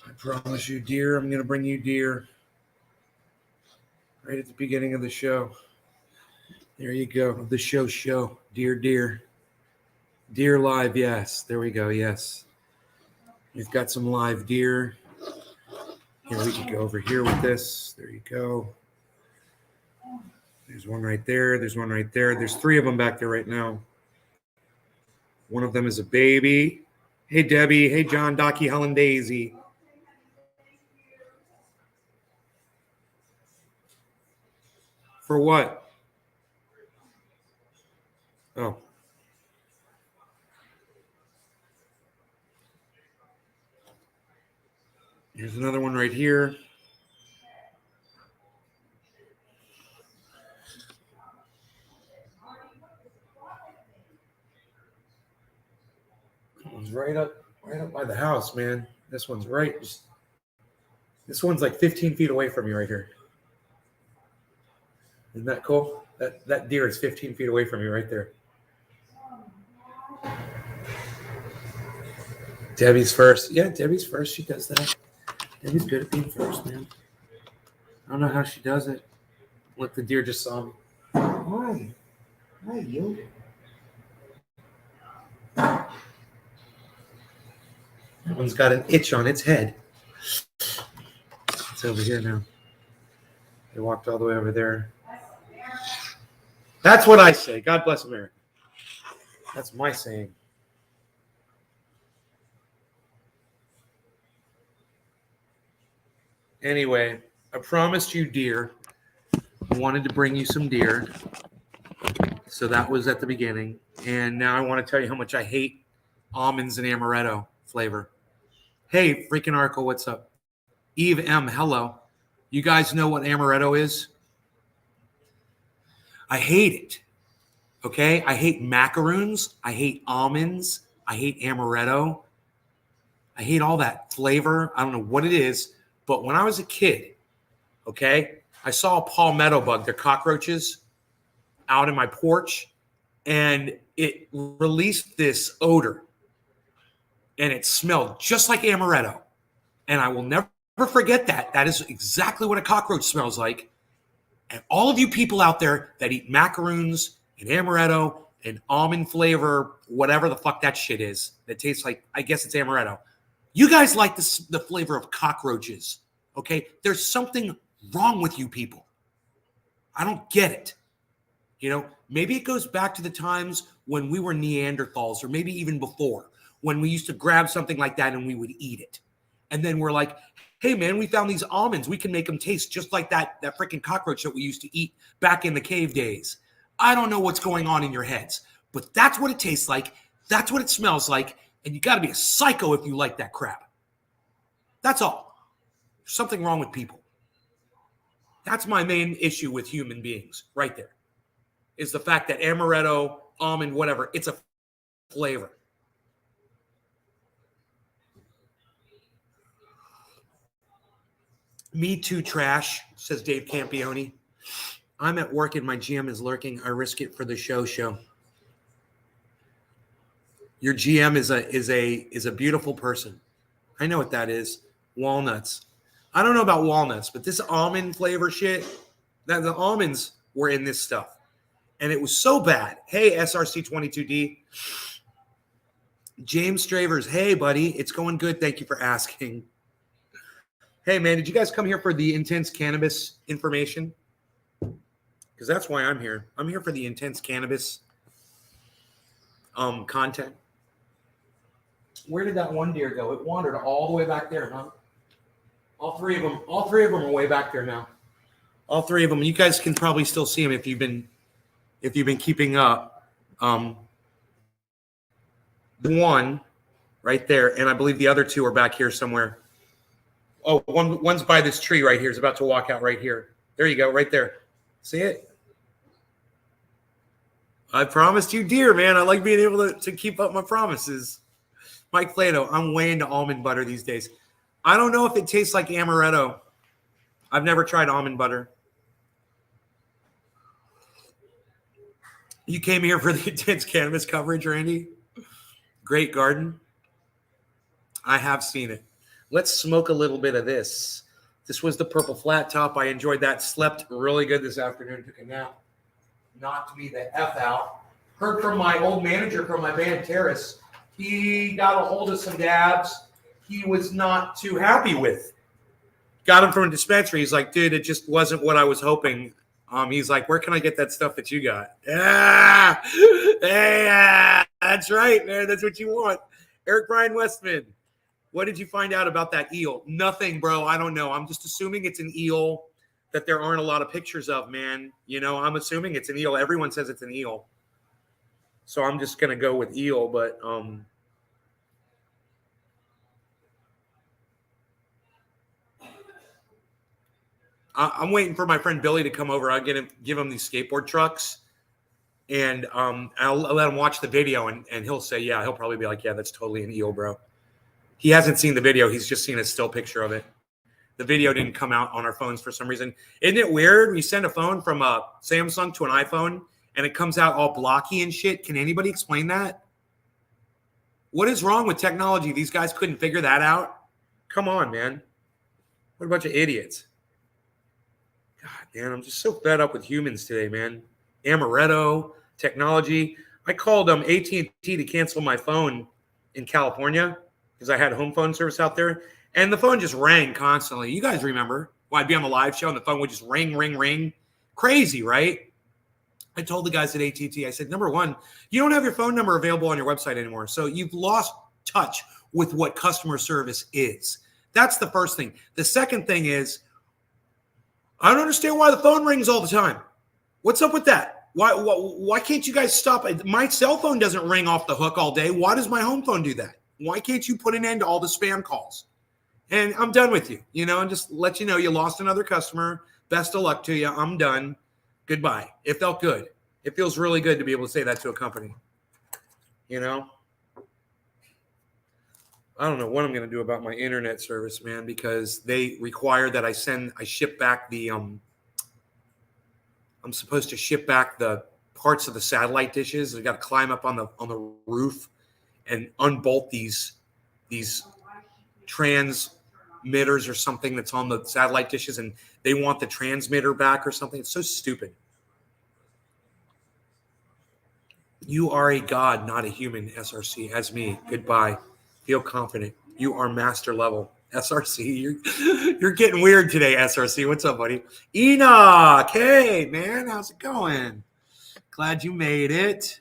I promise you, deer, I'm going to bring you deer right at the beginning of the show. There you go. The show. Deer. Deer live, yes. There we go, yes. We've got some live deer. Here, we can go over here with this. There you go. There's one right there. There's one right there. There's 3 of them back there right now. One of them is a baby. Hey, Debbie. Hey, John, Docky, Helen, Daisy. For what? Oh. Here's another one right here. That one's right up by the house, man. This one's this one's like 15 feet away from you right here. Isn't that cool? That deer is 15 feet away from you right there. Debbie's first. Yeah, Debbie's first. She does that. Debbie's good at being first, man. I don't know how she does it. Look, the deer just saw me. Hi, you. That one's got an itch on its head. It's over here now. They walked all the way over there. That's what I say. God bless America. That's my saying. Anyway, I promised you deer. I wanted to bring you some deer. So that was at the beginning. And now I want to tell you how much I hate almonds and amaretto flavor. Hey, freaking Arco, what's up? Eve M, hello. You guys know what amaretto is? I hate it. Okay? I hate macaroons. I hate almonds. I hate amaretto. I hate all that flavor. I don't know what it is. But when I was a kid, okay, I saw a palmetto bug, they're cockroaches, out in my porch, and it released this odor, and it smelled just like amaretto. And I will never forget that. That is exactly what a cockroach smells like. And all of you people out there that eat macaroons and amaretto and almond flavor, whatever the fuck that shit is, that tastes like, I guess it's amaretto. You guys like the flavor of cockroaches, okay? There's something wrong with you people. I don't get it. You know, maybe it goes back to the times when we were Neanderthals, or maybe even before, when we used to grab something like that and we would eat it. And then we're like, hey, man, we found these almonds. We can make them taste just like that freaking cockroach that we used to eat back in the cave days. I don't know what's going on in your heads, but that's what it tastes like. That's what it smells like. And you got to be a psycho if you like that crap. That's all. There's something wrong with people. That's my main issue with human beings right there, is the fact that amaretto, almond, whatever, it's a flavor. Me too, trash, says Dave Campione. I'm at work and my GM is lurking. I risk it for the show. Your GM is a beautiful person. I know what that is. Walnuts. I don't know about walnuts, but this almond flavor shit, that the almonds were in this stuff. And it was so bad. Hey, SRC22D. James Stravers. Hey, buddy. It's going good. Thank you for asking. Hey, man, did you guys come here for the intense cannabis information? Because that's why I'm here. I'm here for the intense cannabis content. Where did that one deer go? It wandered all the way back there, huh? All three of them are way back there now. All 3 of them. You guys can probably still see them if you've been keeping up. The one right there, and I believe the other 2 are back here somewhere. Oh, one's by this tree right here. He's about to walk out right here. There you go, right there. See it? I promised you deer, man. I like being able to keep up my promises. Mike Plato, I'm way into almond butter these days. I don't know if it tastes like amaretto. I've never tried almond butter. You came here for the intense cannabis coverage, Randy? Great garden. I have seen it. Let's smoke a little bit of this. This was the purple flat top. I enjoyed that. Slept really good this afternoon. Took a nap. Knocked me the F out. Heard from my old manager from my band, Terrace. He got a hold of some dabs he was not too happy with. Got him from a dispensary. He's like, dude, it just wasn't what I was hoping. He's like, where can I get that stuff that you got? Yeah, yeah, that's right, man. That's what you want. Eric Brian Westman, what did you find out about that eel? Nothing, bro. I don't know. I'm just assuming it's an eel that there aren't a lot of pictures of, man. You know, I'm assuming it's an eel. Everyone says it's an eel. So I'm just going to go with eel, but I'm waiting for my friend Billy to come over. I'll give him these skateboard trucks, and I'll let him watch the video, and he'll say, yeah, he'll probably be like, yeah, that's totally an eel, bro. He hasn't seen the video. He's just seen a still picture of it. The video didn't come out on our phones for some reason. Isn't it weird? We send a phone from a Samsung to an iPhone, and it comes out all blocky and shit. Can anybody explain that? What is wrong with technology? These guys couldn't figure that out? Come on, man. What a bunch of idiots. God, man, I'm just so fed up with humans today, man. Amaretto, technology. I called AT&T to cancel my phone in California because I had home phone service out there, and the phone just rang constantly. You guys remember? Well, I'd be on the live show, and the phone would just ring, ring, ring. Crazy, right? I told the guys at AT&T, I said, number one, you don't have your phone number available on your website anymore, so you've lost touch with what customer service is. That's the first thing. The second thing is, I don't understand why the phone rings all the time. What's up with that? Why can't you guys stop it? My cell phone doesn't ring off the hook all day. Why does my home phone do that? Why can't you put an end to all the spam calls? And I'm done with you, and just let you know you lost another customer. Best of luck to you. I'm done. Goodbye. It felt good. It feels really good to be able to say that to a company. I don't know what I'm going to do about my internet service, man, because they require that I ship back I'm supposed to ship back the parts of the satellite dishes. I got to climb up on the roof and unbolt these transmitters or something that's on the satellite dishes, and they want the transmitter back or something. It's so stupid. You are a god, not a human, SRC. As me. Goodbye. Feel confident. You are master level. SRC, you're getting weird today, SRC. What's up, buddy? Enoch, hey, man, how's it going? Glad you made it.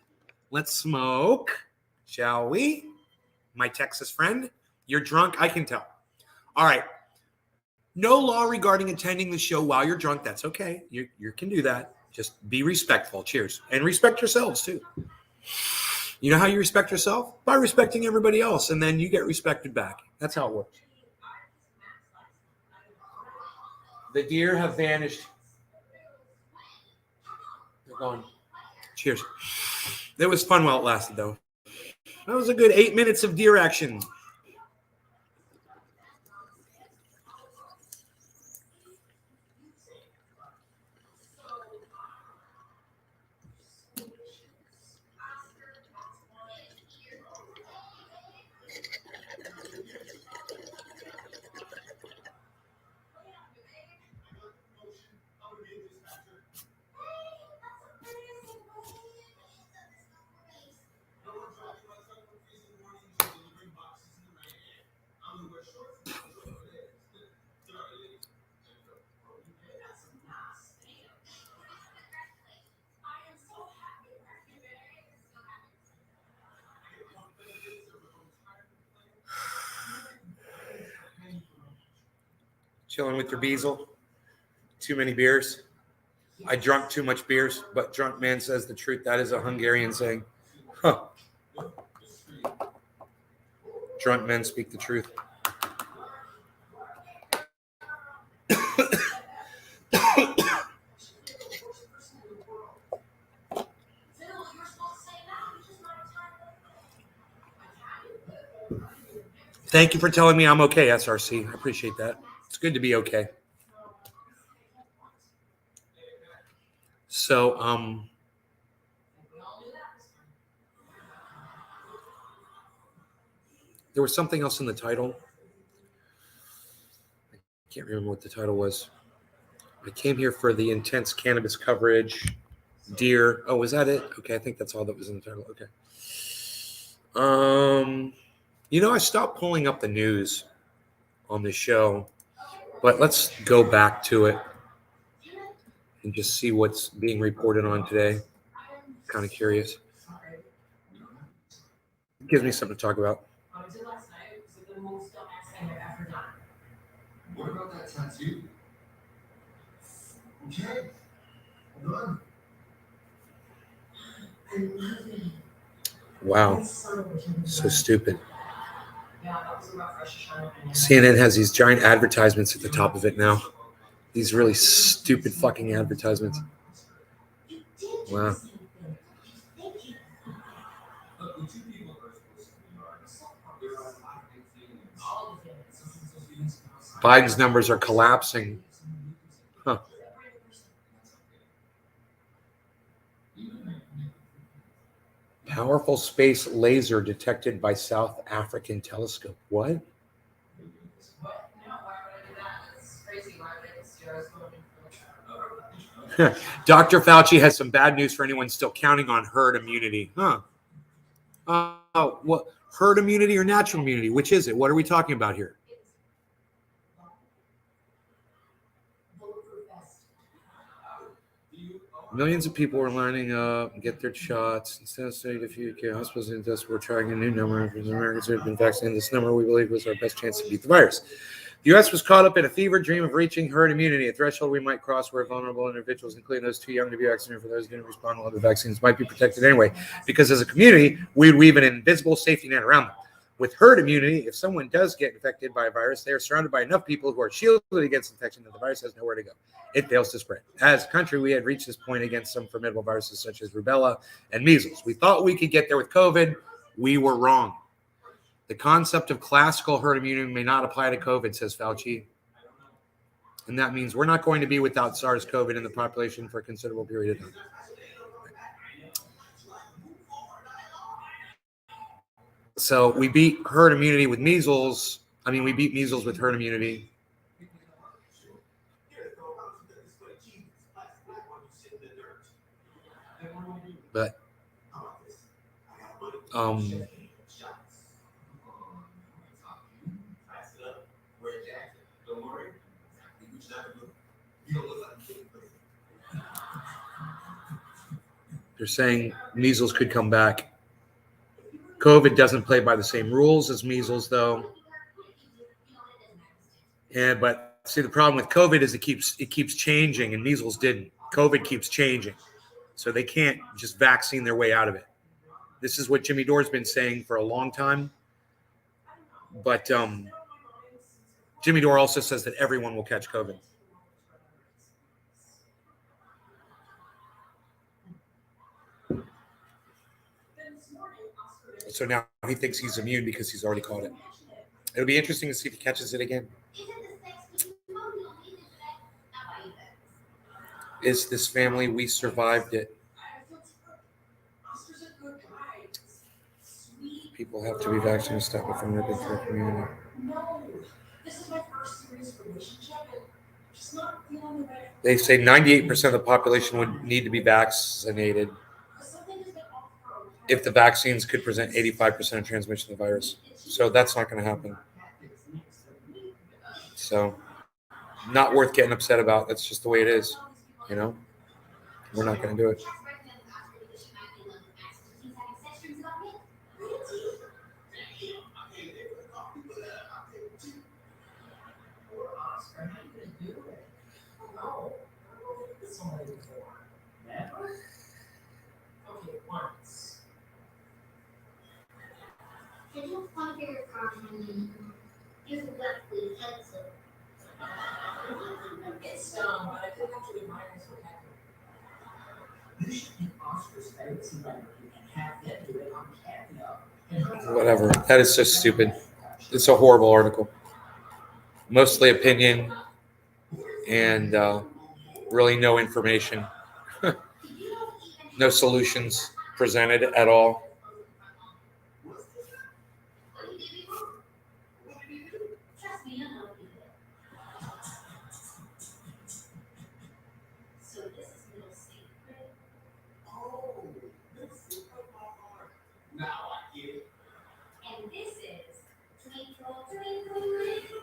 Let's smoke, shall we? My Texas friend, you're drunk, I can tell. All right. No law regarding attending the show while you're drunk. That's okay. You can do that. Just be respectful. Cheers. And respect yourselves, too. You know how you respect yourself? By respecting everybody else, and then you get respected back. That's how it works. The deer have vanished. They're gone. Cheers. It was fun while it lasted, though. That was a good 8 minutes of deer action. Chilling with your Beazle. Too many beers. I drunk too much beers, but drunk man says the truth. That is a Hungarian saying. Huh. Drunk men speak the truth. Thank you for telling me I'm okay, SRC. I appreciate that. It's good to be okay. So, There was something else in the title. I can't remember what the title was. I came here for the intense cannabis coverage. Deer. Oh, was that it? Okay, I think that's all that was in the title. Okay. I stopped pulling up the news on the show, but let's go back to it and just see what's being reported on today. Kind of curious. Gives me something to talk about. What about that tattoo? Okay. Wow. So stupid. CNN has these giant advertisements at the top of it now. These really stupid fucking advertisements. Wow. Biden's numbers are collapsing. Huh. Powerful space laser detected by South African telescope. What? Dr. Fauci has some bad news for anyone still counting on herd immunity. Huh. What? Herd immunity or natural immunity? Which is it? What are we talking about here? Millions of people are lining up and get their shots. Instead of studying a few hospitals and deaths, we're trying a new number. For the Americans who have been vaccinated, this number we believe was our best chance to beat the virus. The U.S. was caught up in a fever dream of reaching herd immunity, a threshold we might cross where vulnerable individuals, including those too young to be vaccinated, for those who didn't respond to other vaccines, might be protected anyway. Because as a community, we'd weave an invisible safety net around them. With herd immunity, if someone does get infected by a virus, they are surrounded by enough people who are shielded against infection that the virus has nowhere to go. It fails to spread. As a country, we had reached this point against some formidable viruses such as rubella and measles. We thought we could get there with COVID. We were wrong. The concept of classical herd immunity may not apply to COVID, says Fauci. And that means we're not going to be without SARS-CoV in the population for a considerable period of time. So we beat herd immunity with measles. We beat measles with herd immunity. But they're saying measles could come back. COVID doesn't play by the same rules as measles, though. But see, the problem with COVID is it keeps changing, and measles didn't. COVID keeps changing, so they can't just vaccine their way out of it. This is what Jimmy Dore's been saying for a long time. But Jimmy Dore also says that everyone will catch COVID. So now he thinks he's immune because he's already caught it. It'll be interesting to see if he catches it again. Is this family? We survived it. People have to be vaccinated to stop it from ripping through the community. They say 98% of the population would need to be vaccinated if the vaccines could prevent 85% of transmission of the virus. So that's not going to happen. So not worth getting upset about. That's just the way it is. We're not going to do it. Whatever. That is so stupid. It's a horrible article. Mostly opinion and really no information. No solutions presented at all.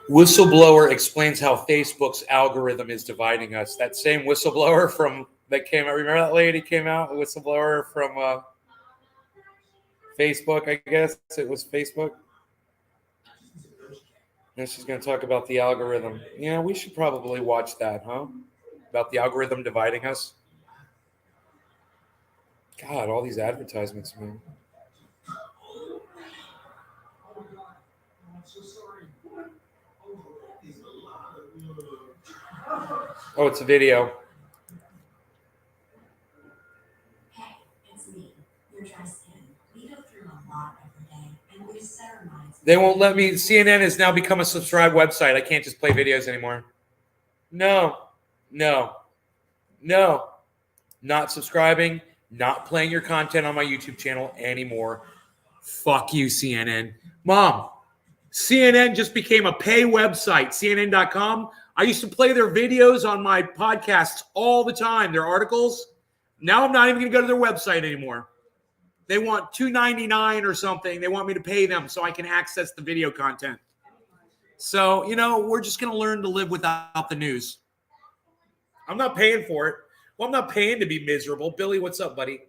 Whistleblower explains how Facebook's algorithm is dividing us. That same whistleblower that came out. Remember that lady came out? A whistleblower from Facebook, I guess. It was Facebook. And she's going to talk about the algorithm. Yeah, we should probably watch that, huh? About the algorithm dividing us. God, all these advertisements, man. Oh, it's a video. Hey, it's me, your dry skin. We go through a lot every day, and we set our minds. They won't let me. CNN has now become a subscribed website. I can't just play videos anymore. No. Not subscribing, not playing your content on my YouTube channel anymore. Fuck you, CNN. Mom, CNN just became a pay website, CNN.com. I used to play their videos on my podcasts all the time, their articles. Now I'm not even going to go to their website anymore. They want $2.99 or something. They want me to pay them so I can access the video content. So, we're just going to learn to live without the news. I'm not paying for it. Well, I'm not paying to be miserable. Billy, what's up, buddy?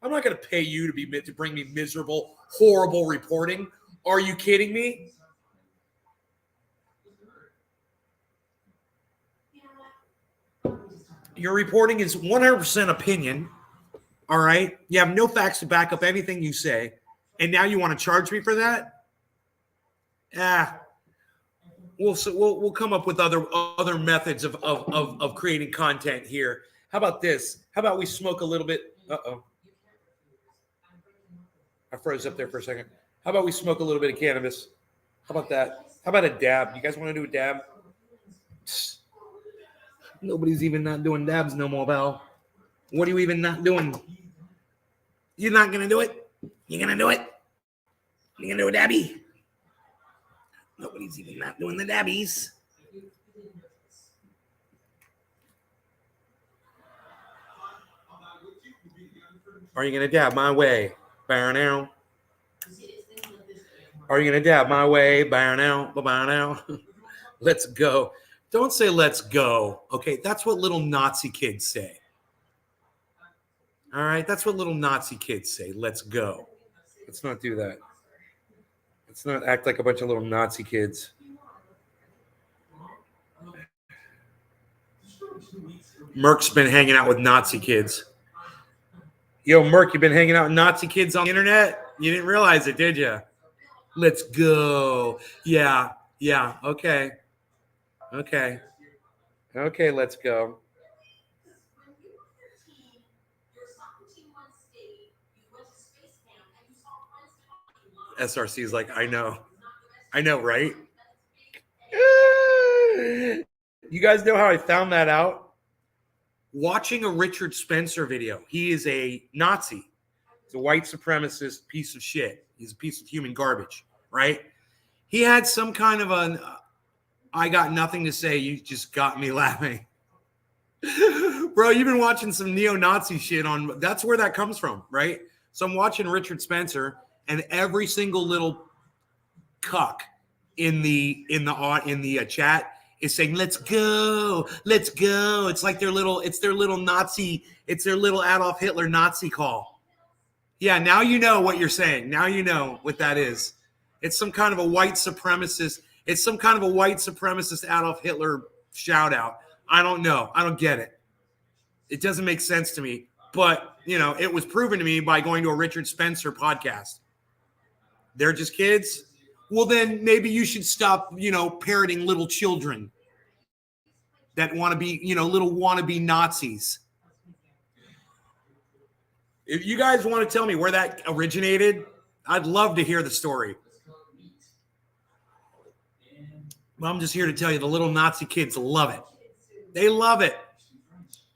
I'm not going to pay you to bring me miserable, horrible reporting. Are you kidding me? Your reporting is 100% opinion. All right? You have no facts to back up anything you say. And now you want to charge me for that? We'll come up with other methods of creating content here. How about this? How about we smoke a little bit? Uh-oh. I froze up there for a second. How about we smoke a little bit of cannabis? How about that? How about a dab? You guys want to do a dab? Nobody's even not doing dabs no more, Val. What are you even not doing? You're not going to do it? You're going to do it? You're going to do a dabby? Nobody's even not doing the dabbies. Are you going to dab my way? Bow now. Are you going to dab my way? Bow now. Bow now. Let's go. Don't say let's go. Okay, that's what little Nazi kids say. All right, that's what little Nazi kids say. Let's go. Let's not do that. Let's not act like a bunch of little Nazi kids. Merc's been hanging out with Nazi kids. Yo, Merc, you've been hanging out with Nazi kids on the internet? You didn't realize it, did you? Let's go. Yeah, okay. Okay, let's go. SRC is like, I know, right? You guys know how I found that out? Watching a Richard Spencer video. He is a Nazi. He's a white supremacist piece of shit. He's a piece of human garbage, right? He had some kind of an, I got nothing to say, you just got me laughing. Bro, you've been watching some neo-Nazi shit on, that's where that comes from, right? So I'm watching Richard Spencer, and every single little cuck in the chat is saying, let's go. It's like their little Nazi, it's their little Adolf Hitler Nazi call. Yeah, now you know what you're saying. Now you know what that is. It's some kind of a white supremacist. It's some kind of a white supremacist Adolf Hitler shout out. I don't know. I don't get it. It doesn't make sense to me. But, it was proven to me by going to a Richard Spencer podcast. They're just kids. Well, then maybe you should stop, parroting little children that want to be, little wannabe Nazis. If you guys want to tell me where that originated, I'd love to hear the story. Well, I'm just here to tell you the little Nazi kids love it. They love it.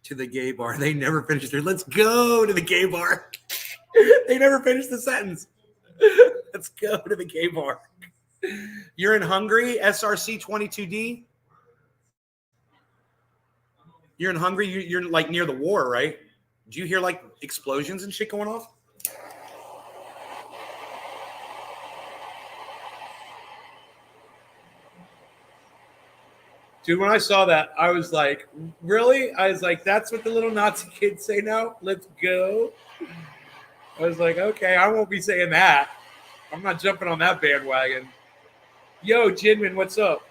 To the gay bar. They never finished their, let's go to the gay bar. They never finished the sentence. Let's go to the gay bar. You're in Hungary, SRC 22D? You're in Hungary? You're like near the war, right? Do you hear like explosions and shit going off? Dude, when I saw that, I was like, really? I was like, that's what the little Nazi kids say now? Let's go. I was like, okay, I won't be saying that. I'm not jumping on that bandwagon. Yo, Jinmin, what's up?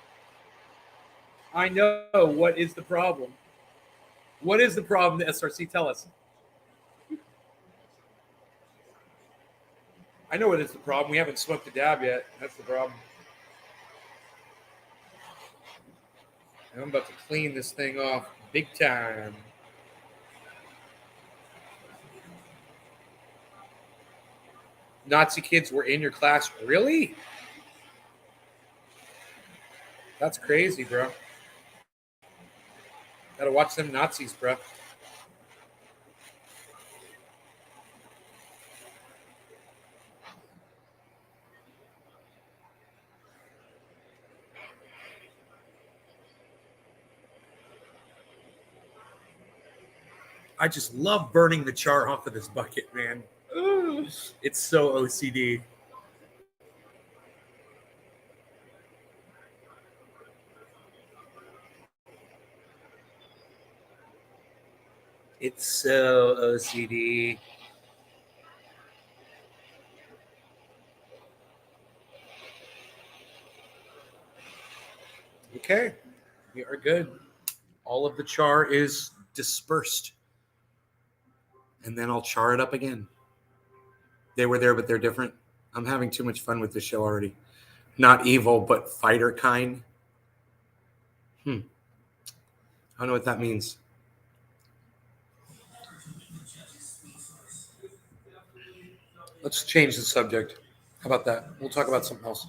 I know. What is the problem? What is the problem, the SRC? Tell us. I know what is the problem. We haven't smoked a dab yet. That's the problem. And I'm about to clean this thing off big time. Nazi kids were in your class? Really? That's crazy, bro. Gotta watch them Nazis, bro. I just love burning the char off of this bucket, man. Ooh, it's so OCD. It's so OCD. Okay, we are good. All of the char is dispersed. And then I'll char it up again. They were there, but they're different. I'm having too much fun with this show already. Not evil, but fighter kind. I don't know what that means. Let's change the subject. How about that? We'll talk about something else.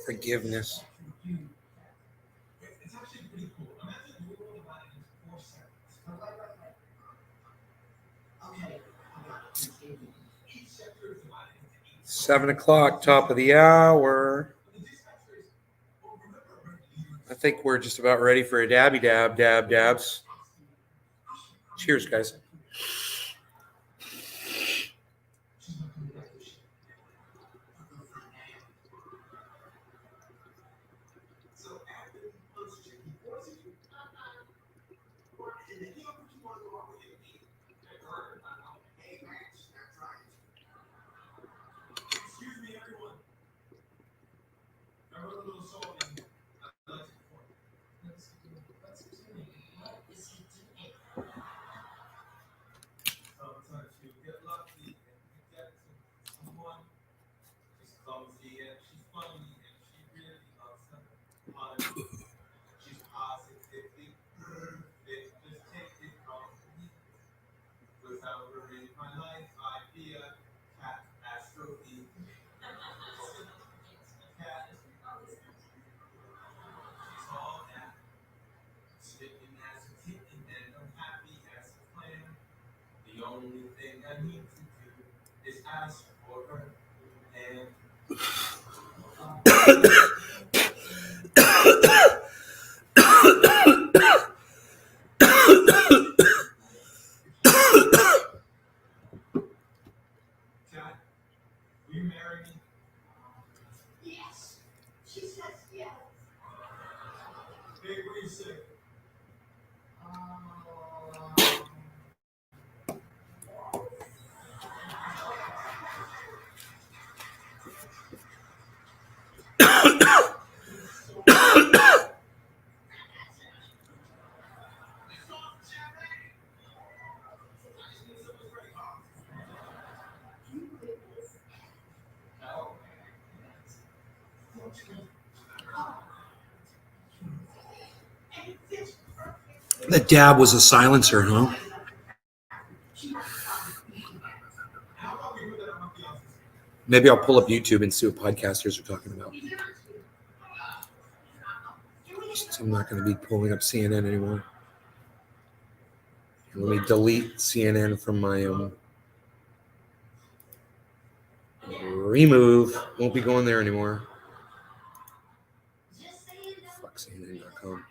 Forgiveness. Okay. 7 o'clock, top of the hour. I think we're just about ready for a dabby dabs. Cheers, guys. Yes. She says yes. Hey, what do you say? The dab was a silencer, huh? Maybe I'll pull up YouTube and see what podcasters are talking about. I'm not going to be pulling up CNN anymore. Let me delete CNN from my remove. Won't be going there anymore. Fuck CNN.com.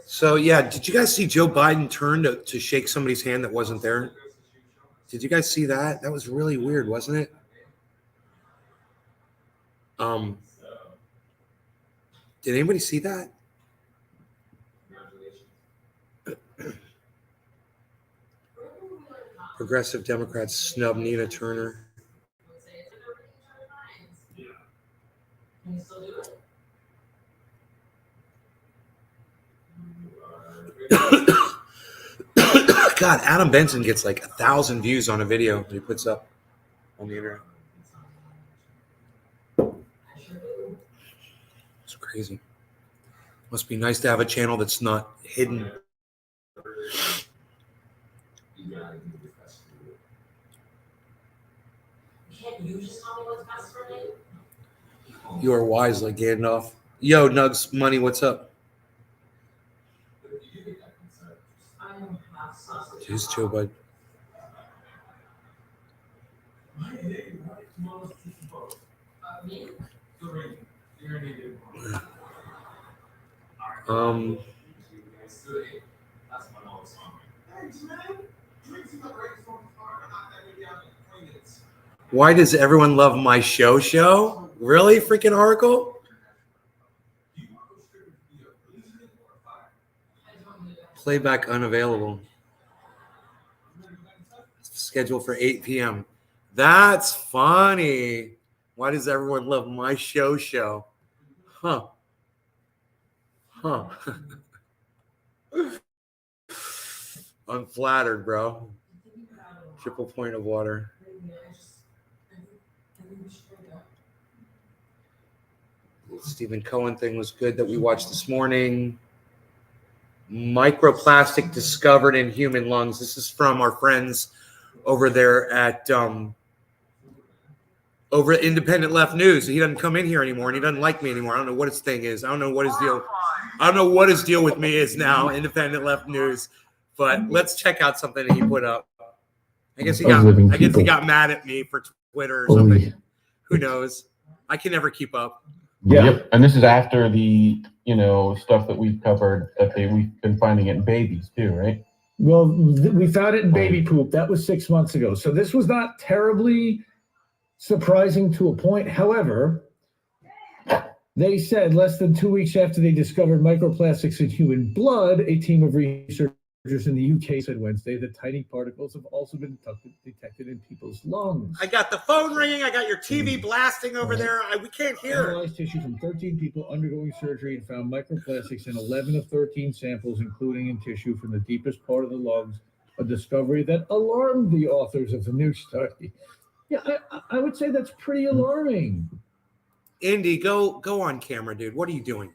So yeah, did you guys see Joe Biden turn to shake somebody's hand that wasn't there? Did you guys see that? That was really weird, wasn't it? Did anybody see that? Progressive Democrats snub Nina Turner. God, Adam Benson gets like 1,000 views on a video that he puts up on the internet. It's crazy. Must be nice to have a channel that's not hidden. You are wise like Gandalf. Yo, Nugs Money, what's up? Jeez, Joe Bud. Why does everyone love my show? Really? Freaking Oracle? Playback unavailable. Scheduled for 8 p.m. That's funny. Why does everyone love my show? Huh. I'm flattered, bro. Triple point of water. Stephen Cohen thing was good that we watched this morning. Microplastic discovered in human lungs. This is from our friends over there at over at Independent Left News. He doesn't come in here anymore, and he doesn't like me anymore. I don't know what his thing is. I don't know what his deal. I don't know what his deal with me is now. Independent Left News. But let's check out something that he put up. I guess he got mad at me for Twitter or something. Yeah. Who knows? I can never keep up. Yeah. Yep. And this is after the, stuff that we've covered that we've been finding it in babies too, right? Well, we found it in baby poop. That was 6 months ago. So this was not terribly surprising to a point. However, they said less than 2 weeks after they discovered microplastics in human blood, a team of researchers in the UK said Wednesday that tiny particles have also been detected in people's lungs. I got the phone ringing. I got your TV blasting over there. We can't hear. Analyzed tissue from 13 people undergoing surgery and found microplastics in 11 of 13 samples, including in tissue from the deepest part of the lungs, a discovery that alarmed the authors of the new study. Yeah, I would say that's pretty alarming. Indy, go on camera, dude. What are you doing?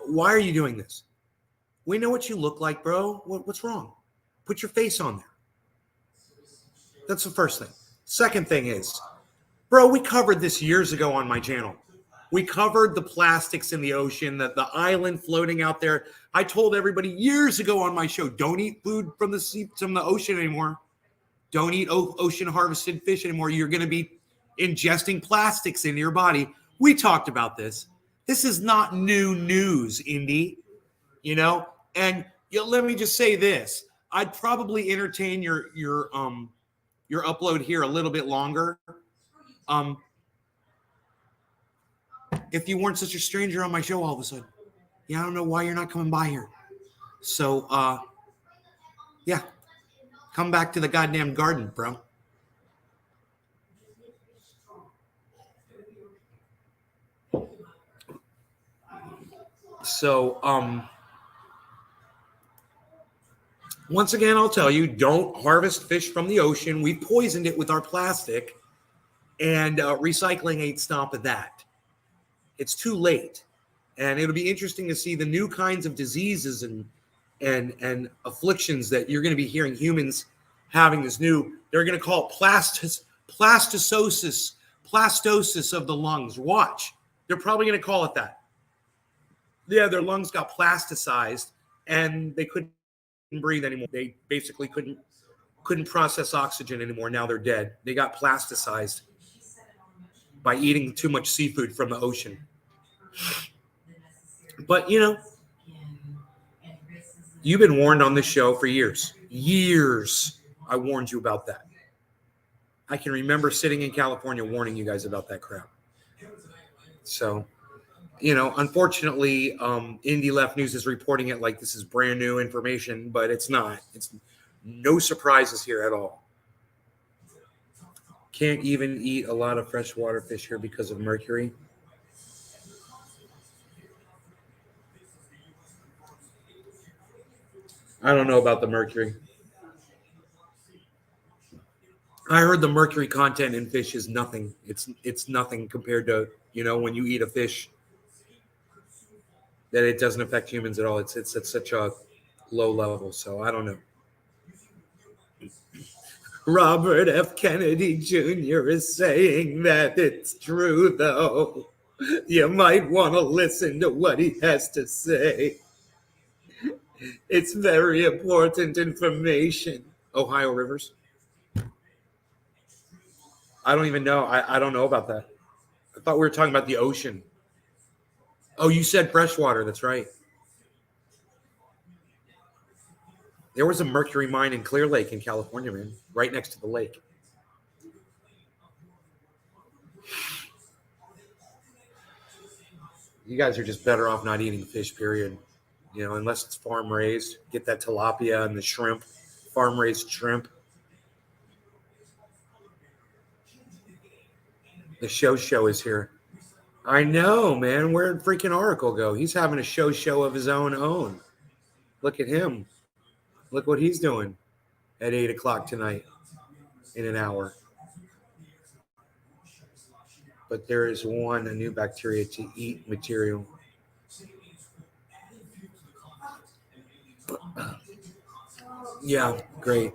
Why are you doing this? We know what you look like, bro. What's wrong? Put your face on there. That's the first thing. Second thing is, bro, we covered this years ago on my channel. We covered the plastics in the ocean, the island floating out there. I told everybody years ago on my show, don't eat food from the sea, from the ocean anymore. Don't eat ocean harvested fish anymore. You're going to be ingesting plastics into your body. We talked about this. This is not new news, Indy. And let me just say this. I'd probably entertain your upload here a little bit longer. If you weren't such a stranger on my show all of a sudden. Yeah, I don't know why you're not coming by here. So yeah. Come back to the goddamn garden, bro. So once again, I'll tell you, don't harvest fish from the ocean. We poisoned it with our plastic, and recycling ain't stopping that. It's too late. And it'll be interesting to see the new kinds of diseases and afflictions that you're going to be hearing humans having this new, they're going to call it plastosis of the lungs. Watch. They're probably going to call it that. Yeah, their lungs got plasticized and they couldn't breathe anymore. They basically couldn't process oxygen anymore. Now they're dead. They got plasticized by eating too much seafood from the ocean. But, you know, you've been warned on this show for years. Years. I warned you about that. I can remember sitting in California warning you guys about that crap. So, you know, unfortunately, Indie Left News is reporting it like this is brand new information, but it's not. It's no surprises here at all. Can't even eat a lot of freshwater fish here because of mercury. I don't know about the mercury. I heard the mercury content in fish is nothing. It's nothing compared to, you know, when you eat a fish, that it doesn't affect humans at all. It's at such a low level. So I don't know. Robert F. Kennedy Jr. is saying that it's true, though. You might want to listen to what he has to say. It's very important information. Ohio Rivers. I don't even know. I don't know about that. I thought we were talking about the ocean. Oh, you said freshwater. That's right. There was a mercury mine in Clear Lake in California, man, right next to the lake. You guys are just better off not eating fish, period. You know, unless it's farm raised. Get that tilapia and the shrimp, farm raised shrimp. The show is here. I know, man. Where'd freaking Oracle go? He's having a show of his own. Look at him. Look what he's doing at 8 o'clock tonight in an hour. But there is a new bacteria to eat material. Yeah, great.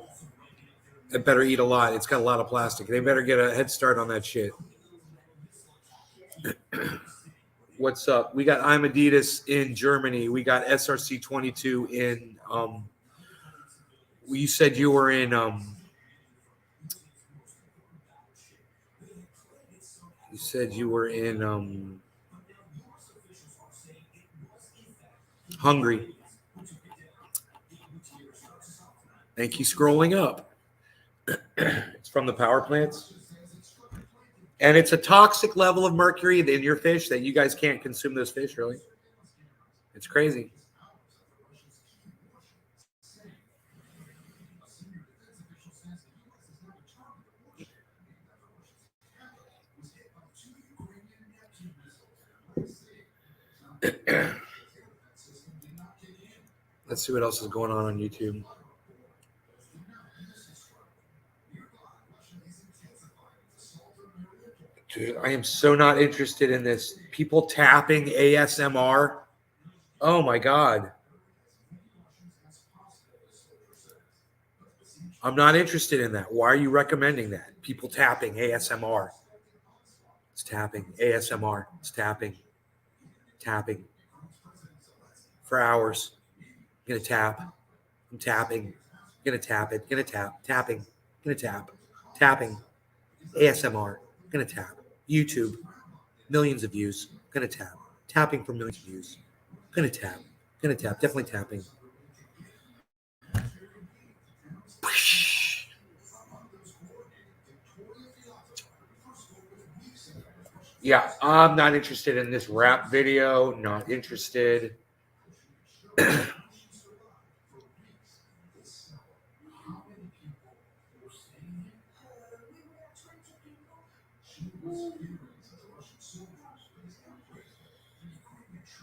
It better eat a lot. It's got a lot of plastic. They better get a head start on that shit. What's up? We got I'm Adidas in Germany. We got SRC 22 in you said you were in Hungary. Thank you. Scrolling up. It's from the power plants. And it's a toxic level of mercury in your fish that you guys can't consume those fish, really. It's crazy. Let's see what else is going on YouTube. Dude, I am so not interested in this. People tapping ASMR. Oh my God. I'm not interested in that. Why are you recommending that? People tapping ASMR. It's tapping. ASMR. It's tapping. Tapping. For hours. I'm going to tap. I'm tapping. I'm going to tap it. Going to tap. Tapping. Going to tap. Tapping. ASMR. Going to tap. YouTube. Millions of views. Going to tap. Tapping for millions of views. Going to tap. Going to tap. Definitely tapping. Yeah, I'm not interested in this rap video. Not interested.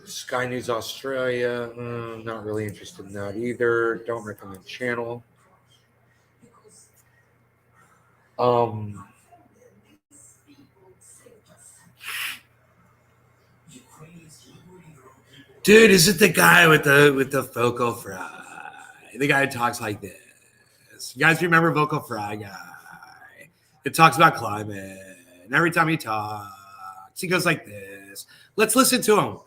Sky News Australia. Not really interested in that either. Don't recommend channel. Dude, is it the guy with the focal fry? The guy who talks like this. this. You guys remember Vocal Fry Guy? It talks about climate. And every time he talks, he goes like this. Let's listen to him.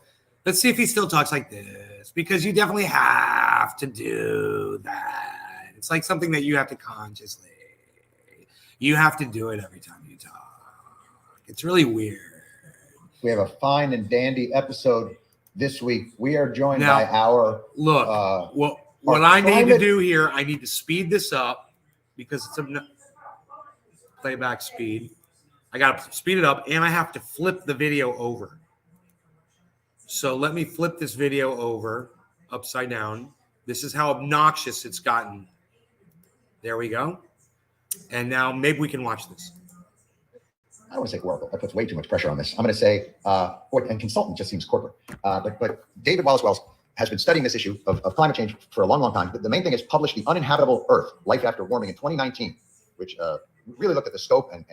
Let's see if he still talks like this, because you definitely have to do that. It's like something that you have to consciously. You have to do it every time you talk. It's really weird. We have a fine and dandy episode this week. We are joined Now, by our look. What I need to do here, I need to speed this up because it's a playback speed. I got to speed it up, and I have to flip the video over. So let me flip this video over upside down. This is how obnoxious it's gotten. There we go. And now maybe we can watch this. I don't want to say Oracle. That puts way too much pressure on this. I'm going to say, and consultant just seems corporate. But David Wallace Wells has been studying this issue of climate change for a long, long time. But the main thing is published The Uninhabitable Earth, Life After Warming in 2019, which really looked at the scope and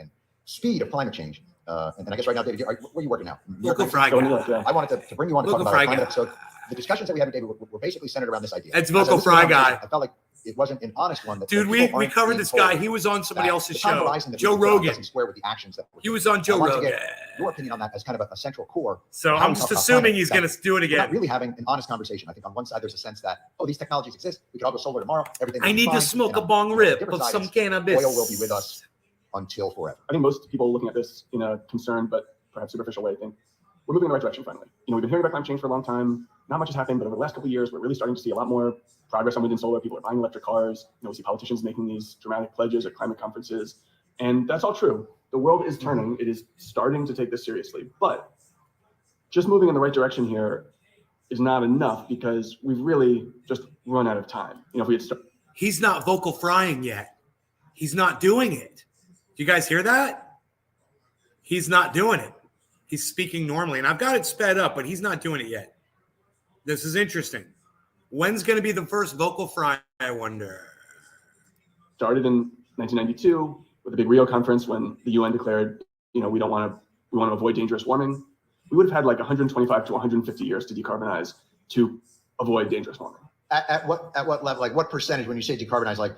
speed of climate change. And I guess right now, David, where are you working now? Vocal Fry Guy. I wanted to bring you on to talk Vocal about our Fry climate Guy. episode. The discussions that we had with David were basically centered around this idea. It's As I Vocal listened to Fry the conversation, Guy. I felt like it wasn't an honest one. Dude, we covered this guy. He was on somebody else's show. Joe Rogan. Square with the actions that He was on Joe Rogan. Your opinion on that as kind of a central core. So I'm just assuming he's going to do it We're not again. really having an honest conversation. I think on one side there's a sense that, oh, these technologies exist. We could all go solar tomorrow. Everything. I will be need to fine. smoke And a on bong the rip different of side some is cannabis. Oil will be with us until forever. I think most people looking at this in a concerned but perhaps superficial way think we're moving in the right direction finally. We've been hearing about climate change for a long time. Not much has happened, but over the last couple of years, we're really starting to see a lot more progress on wind and solar. People are buying electric cars. We see politicians making these dramatic pledges at climate conferences. And that's all true. The world is turning. It is starting to take this seriously. But just moving in the right direction here is not enough because we've really just run out of time. If we had He's not vocal frying yet. He's not doing it. Do you guys hear that? He's not doing it. He's speaking normally. And I've got it sped up, but he's not doing it yet. This is interesting. When's going to be the first vocal fry, I wonder? started in 1992 with the big Rio conference when the UN declared, we want to avoid dangerous warming. We would have had like 125 to 150 years to decarbonize to avoid dangerous warming. At what level, like what percentage, when you say decarbonize, like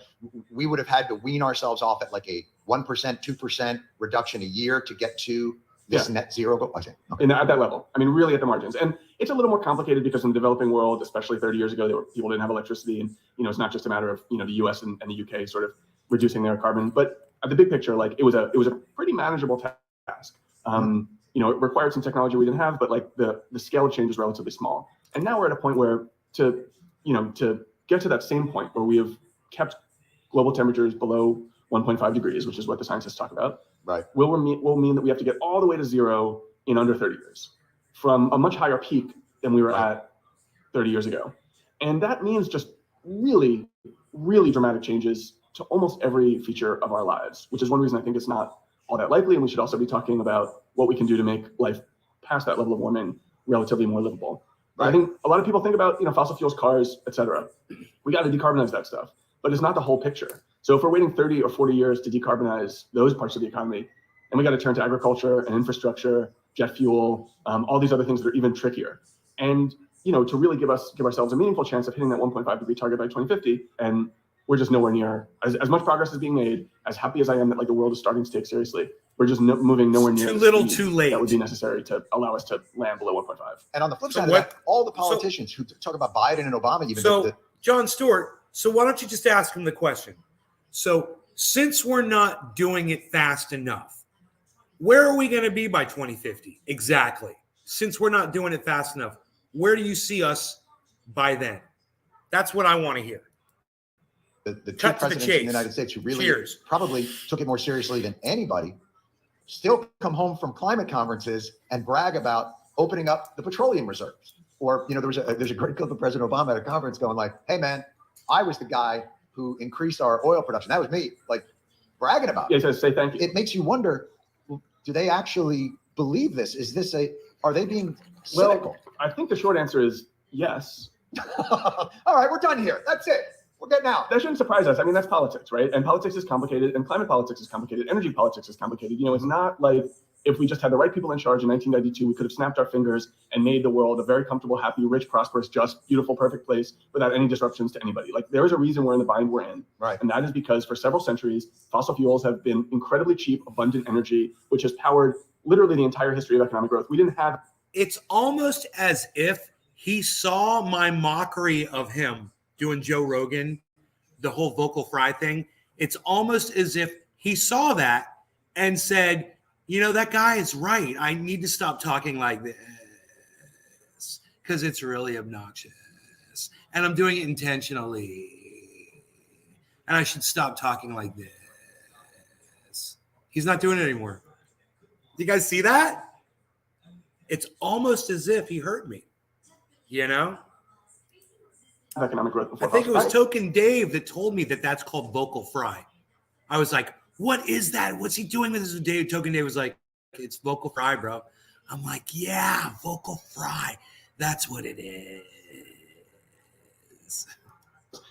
we would have had to wean ourselves off at like a 1%, 2% reduction a year to get to this net zero goal? Okay. And at that level, really at the margins. And it's a little more complicated because in the developing world, especially 30 years ago, people didn't have electricity. And, it's not just a matter of, the US and the UK sort of reducing their carbon. But at the big picture, like it was a pretty manageable task. It required some technology we didn't have, but like the scale of change is relatively small. And now we're at a point where to get to that same point where we have kept global temperatures below 1.5 degrees, which is what the scientists talk about, right, will mean that we have to get all the way to zero in under 30 years from a much higher peak than we were at 30 years ago. And that means just really, really dramatic changes to almost every feature of our lives, which is one reason I think it's not all that likely. And we should also be talking about what we can do to make life past that level of warming relatively more livable. Right. I think a lot of people think about, fossil fuels, cars, et cetera. We got to decarbonize that stuff, but it's not the whole picture. So if we're waiting 30 or 40 years to decarbonize those parts of the economy, and we got to turn to agriculture and infrastructure, jet fuel, all these other things that are even trickier. And, to really give ourselves a meaningful chance of hitting that 1.5 degree target by 2050. And we're just nowhere near as much progress is being made, as happy as I am that like the world is starting to take seriously. We're just moving nowhere near too little, too late. That would be necessary to allow us to land below 1.5. And on the flip side of that, all the politicians who talk about Biden and Obama, even John Stewart, so why don't you just ask him the question? So since we're not doing it fast enough, where are we going to be by 2050? Exactly. Since we're not doing it fast enough, where do you see us by then? That's what I want to hear. The two presidents in the United States who really probably took it more seriously than anybody still come home from climate conferences and brag about opening up the petroleum reserves. Or, there's a great clip of President Obama at a conference going like, hey man, I was the guy who increased our oil production. That was me, like bragging about it. Yeah, he says, say thank you. It makes you wonder, do they actually believe this? Are they being cynical? Well, I think the short answer is yes. All right, we're done here. That's it. We're getting out. That shouldn't surprise us. That's politics, right? And politics is complicated, and climate politics is complicated. Energy politics is complicated. It's not like if we just had the right people in charge in 1992, we could have snapped our fingers and made the world a very comfortable, happy, rich, prosperous, just, beautiful, perfect place without any disruptions to anybody. Like, there is a reason we're in the bind we're in. Right. And that is because for several centuries, fossil fuels have been incredibly cheap, abundant energy, which has powered literally the entire history of economic growth. We didn't have. It's almost as if he saw my mockery of him doing Joe Rogan, the whole vocal fry thing. It's almost as if he saw that and said, you know, that guy is right. I need to stop talking like this because it's really obnoxious. And I'm doing it intentionally. And I should stop talking like this. He's not doing it anymore. You guys see that? It's almost as if he heard me, you know? Economic growth before. I think it was Token Dave that told me that that's called vocal fry. I was like, what is that? What's he doing with this? Dave? Token Dave was like, it's vocal fry, bro. I'm like, yeah, vocal fry. That's what it is.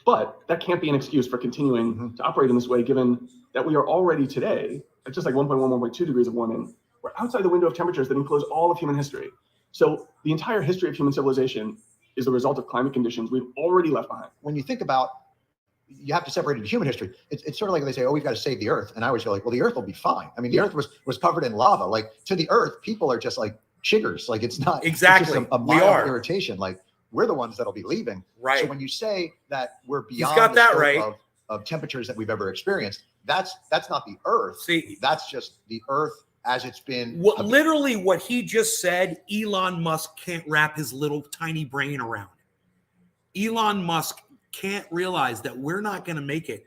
But that can't be an excuse for continuing to operate in this way, given that we are already today at just like 1.1, 1.2 degrees of warming. We're outside the window of temperatures that enclose all of human history. So the entire history of human civilization is the result of climate conditions we've already left behind. When you think about, you have to separate it into human history. It's sort of like they say, oh, we've got to save the earth. And I always feel like, well, the earth will be fine. I mean, the earth was covered in lava. Like, to the earth, people are just like chiggers. Like, it's not exactly it's just a mild irritation. Like, we're the ones that'll be leaving. Right. So when you say that we're beyond got that the right. of temperatures that we've ever experienced, that's not the earth. See, that's just the earth as it's been. Literally what he just said, Elon Musk can't wrap his little tiny brain around. Elon Musk can't realize that we're not going to make it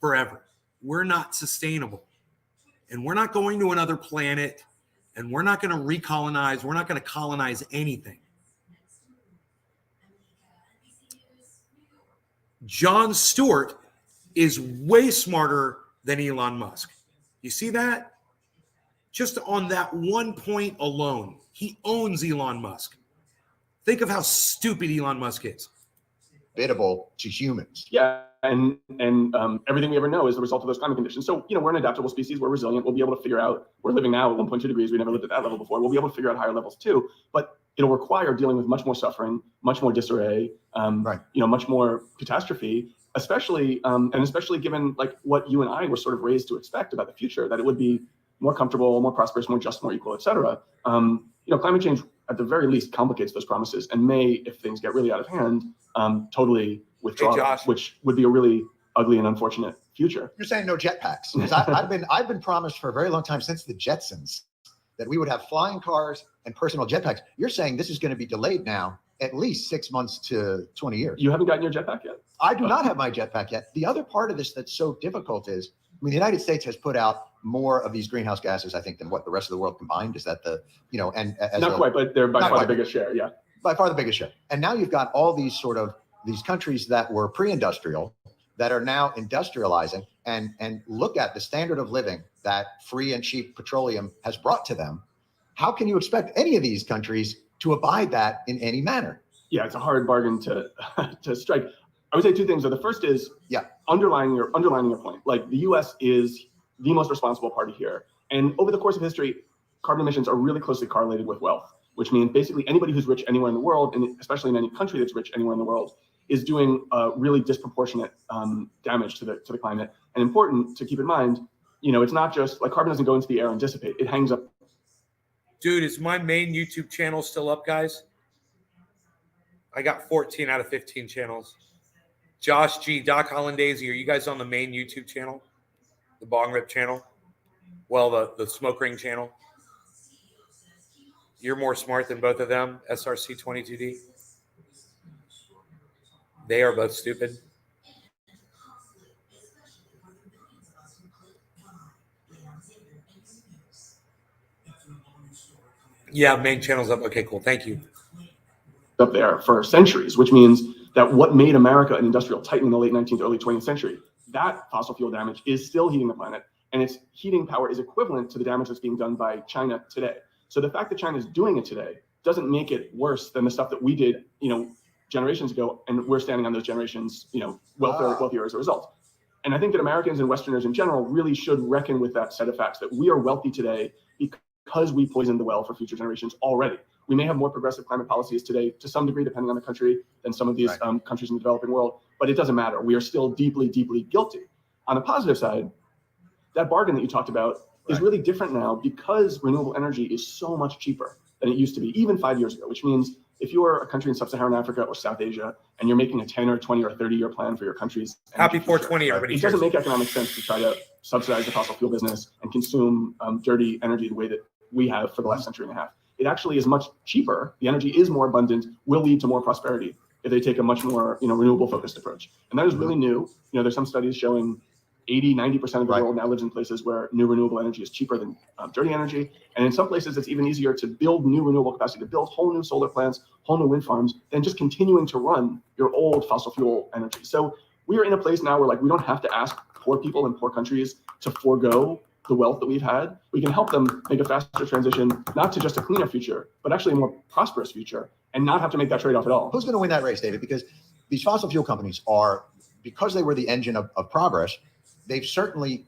forever. We're not sustainable. And we're not going to another planet. And we're not going to recolonize. We're not going to colonize anything. Jon Stewart is way smarter than Elon Musk. You see that? Just on that one point alone, he owns Elon Musk. Think of how stupid Elon Musk is. Biddable to humans. Yeah, and everything we ever know is the result of those climate conditions. So, you know, we're an adaptable species. We're resilient. We'll be able to figure out. We're living now at 1.2 degrees. We never lived at that level before. We'll be able to figure out higher levels too. But it'll require dealing with much more suffering, much more disarray, you know, much more catastrophe. Especially given like what you and I were sort of raised to expect about the future, that it would be more comfortable, more prosperous, more just, more equal, et cetera. You know, climate change at the very least complicates those promises and may, if things get really out of hand, totally withdraw, which would be a really ugly and unfortunate future. You're saying no jetpacks? Because I've been promised for a very long time, since the Jetsons, that we would have flying cars and personal jetpacks. You're saying this is going to be delayed now at least 6 months to 20 years. You haven't gotten your jetpack yet? I do not have my jetpack yet. The other part of this that's so difficult is, I mean, the United States has put out more of these greenhouse gases, I think, than what the rest of the world combined. Is that the, you know, and as not quite, but they're by far the biggest share. Yeah, by far the biggest share. And now you've got all these sort of these countries that were pre-industrial that are now industrializing, and look at the standard of living that free and cheap petroleum has brought to them. How can you expect any of these countries to abide that in any manner? Yeah, it's a hard bargain to strike. I would say two things. So the first is, underlining your point. Like, the U.S. is the most responsible party here, and over the course of history, carbon emissions are really closely correlated with wealth, which means basically anybody who's rich anywhere in the world, and especially in any country that's rich anywhere in the world, is doing really disproportionate damage to the climate. And important to keep in mind, you know, it's not just like carbon doesn't go into the air and dissipate; it hangs up. Dude, is my main YouTube channel still up, guys? I got 14 out of 15 channels. Josh G, Doc Hollandaise, are you guys on the main YouTube channel? The Bong Rip channel? Well, the Smoke Ring channel? You're more smart than both of them, SRC22D. They are both stupid. Yeah, main channel's up. Okay, cool. Thank you. Up there for centuries, which means that what made America an industrial titan in the late 19th, early 20th century, that fossil fuel damage is still heating the planet, and its heating power is equivalent to the damage that's being done by China today. So the fact that China is doing it today doesn't make it worse than the stuff that we did, you know, generations ago, and we're standing on those generations, you know, wealthier as a result. And I think that Americans and Westerners in general really should reckon with that set of facts, that we are wealthy today because because we poisoned the well for future generations already. We may have more progressive climate policies today, to some degree, depending on the country, than some of these countries in the developing world, but it doesn't matter. We are still deeply, deeply guilty. On the positive side, that bargain that you talked about is really different now because renewable energy is so much cheaper than it used to be, even 5 years ago, which means if you're a country in sub-Saharan Africa or South Asia, and you're making a 10 or 20 or 30-year plan for your country's happy 420, everybody. It doesn't make economic sense to try to subsidize the fossil fuel business and consume dirty energy the way that we have for the last century and a half. It actually is much cheaper. The energy is more abundant, will lead to more prosperity if they take a much more renewable focused approach. And that is really new. There's some studies showing 80-90% of the world now lives in places where new renewable energy is cheaper than dirty energy. And in some places, it's even easier to build new renewable capacity, to build whole new solar plants, whole new wind farms, than just continuing to run your old fossil fuel energy. So we are in a place now where we don't have to ask poor people in poor countries to forego the wealth that we've had. We can help them make a faster transition, not to just a cleaner future, but actually a more prosperous future, and not have to make that trade-off at all. Who's going to win that race, David? Because these fossil fuel companies are, because they were the engine of progress, they've certainly,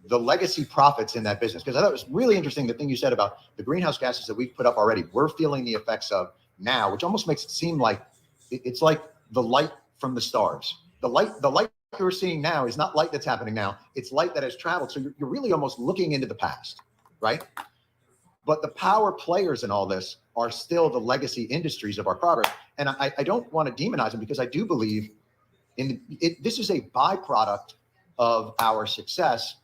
the legacy profits in that business. Because I thought it was really interesting, the thing you said about the greenhouse gases that we've put up already, we're feeling the effects of now, which almost makes it seem like it's like the light from the stars. The light you're seeing now is not light that's happening now. It's light that has traveled. So you're really almost looking into the past, right? But the power players in all this are still the legacy industries of our progress. And I don't want to demonize them, because I do believe this is a byproduct of our success,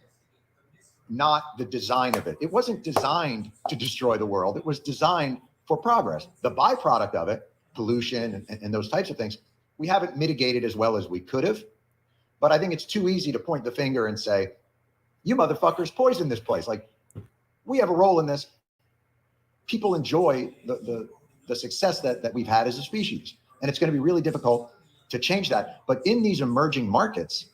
not the design of it. It wasn't designed to destroy the world. It was designed for progress. The byproduct of it, pollution and those types of things, we haven't mitigated as well as we could have. But I think it's too easy to point the finger and say, you motherfuckers poisoned this place. We have a role in this. People enjoy the success that we've had as a species. And it's going to be really difficult to change that. But in these emerging markets,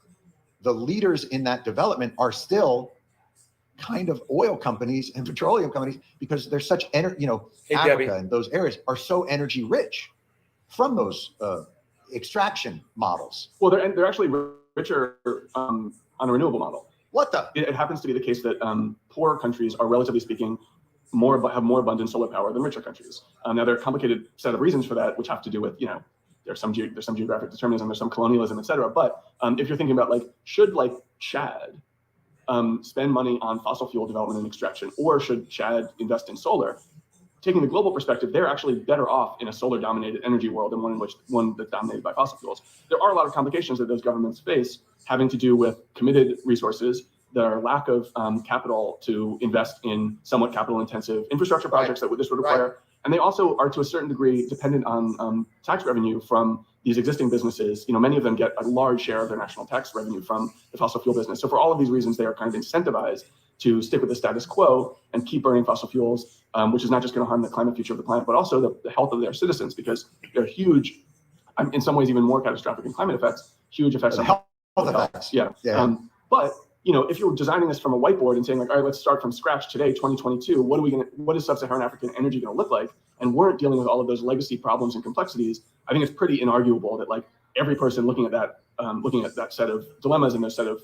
the leaders in that development are still kind of oil companies and petroleum companies, because they're such energy, Africa and those areas are so energy rich from those extraction models. Well, they're actually richer on a renewable model. What the? It happens to be the case that poorer countries are, relatively speaking, have more abundant solar power than richer countries. Now, there are a complicated set of reasons for that, which have to do with, there's some geographic determinism, there's some colonialism, et cetera. But if you're thinking about should Chad spend money on fossil fuel development and extraction, or should Chad invest in solar? Taking the global perspective, they're actually better off in a solar-dominated energy world than one that's dominated by fossil fuels. There are a lot of complications that those governments face, having to do with committed resources, their lack of capital to invest in somewhat capital-intensive infrastructure projects that this would require. And they also are, to a certain degree, dependent on tax revenue from these existing businesses. Many of them get a large share of their national tax revenue from the fossil fuel business. So for all of these reasons, they are kind of incentivized to stick with the status quo and keep burning fossil fuels, which is not just going to harm the climate future of the planet, but also the health of their citizens, because they're huge, in some ways even more catastrophic than climate effects, huge effects on health effects. Yeah. But if you're designing this from a whiteboard and saying all right, let's start from scratch today, 2022, what is sub-Saharan African energy going to look like? And weren't dealing with all of those legacy problems and complexities. I think it's pretty inarguable that every person looking at that set of dilemmas and those set of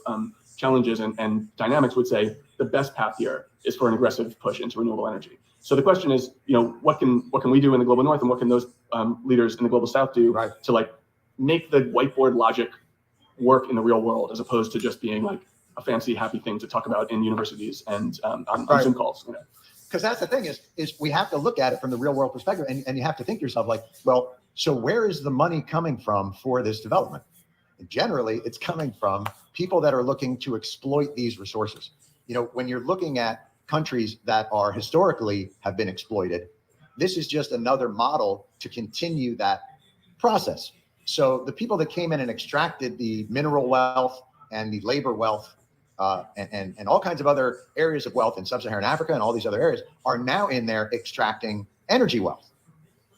challenges and dynamics would say the best path here is for an aggressive push into renewable energy. So the question is, what can we do in the global north, and what can those leaders in the global south do to make the whiteboard logic work in the real world, as opposed to just being a fancy, happy thing to talk about in universities and on Zoom calls. Because that's the thing is we have to look at it from the real world perspective, and you have to think to yourself well, so where is the money coming from for this development? And generally, it's coming from people that are looking to exploit these resources. When you're looking at countries that are historically have been exploited, this is just another model to continue that process. So the people that came in and extracted the mineral wealth and the labor wealth and all kinds of other areas of wealth in sub-Saharan Africa and all these other areas are now in there extracting energy wealth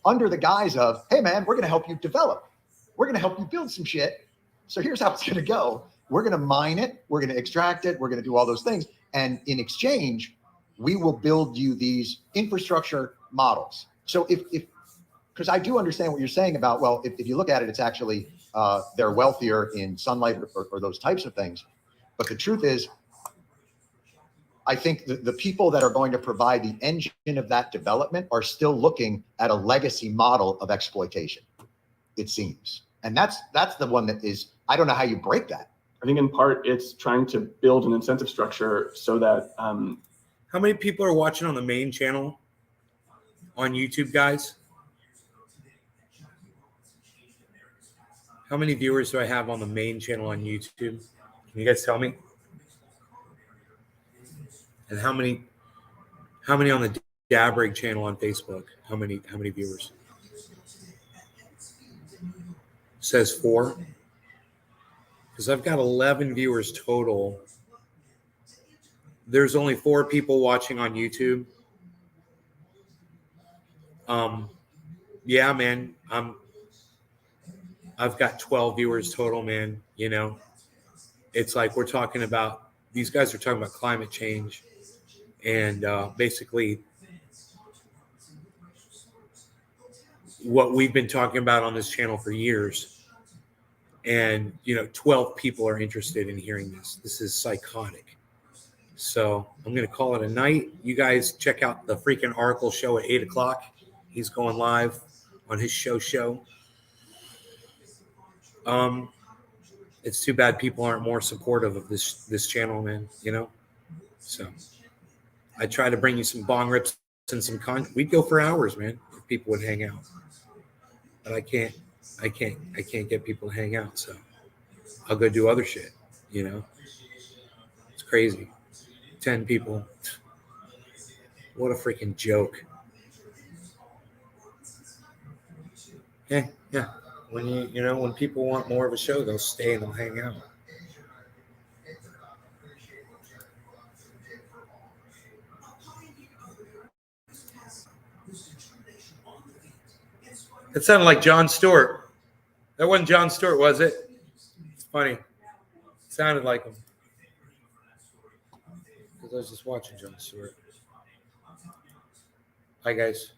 under the guise of, hey man, we're going to help you develop. We're going to help you build some shit. So here's how it's going to go. We're going to mine it. We're going to extract it. We're going to do all those things. And in exchange, we will build you these infrastructure models. So because I do understand what you're saying about, well, if you look at it, it's actually they're wealthier in sunlight or those types of things. But the truth is, I think the people that are going to provide the engine of that development are still looking at a legacy model of exploitation, it seems. And that's the one that is, I don't know how you break that. I think in part it's trying to build an incentive structure so that. How many people are watching on the main channel on YouTube, guys? How many viewers do I have on the main channel on YouTube? Can you guys tell me? And how many on the Dabrig channel on Facebook? How many viewers? Says 4. Because I've got 11 viewers total. There's only 4 people watching on YouTube. Yeah, man. I've got 12 viewers total, man. You know, it's like we're talking about, these guys are talking about climate change and basically what we've been talking about on this channel for years. And, 12 people are interested in hearing this. This is psychotic. So I'm going to call it a night. You guys check out the freaking Oracle show at 8 o'clock. He's going live on his show. It's too bad people aren't more supportive of this channel, man, So I try to bring you some bong rips and some we'd go for hours, man, if people would hang out. But I can't get people to hang out, so I'll go do other shit, It's crazy. 10 people. What a freaking joke. Yeah. When when people want more of a show, they'll stay and they'll hang out. It sounded like Jon Stewart. That wasn't Jon Stewart, was it? It's funny. It sounded like him. Because I was just watching Jon Stewart. Hi, guys.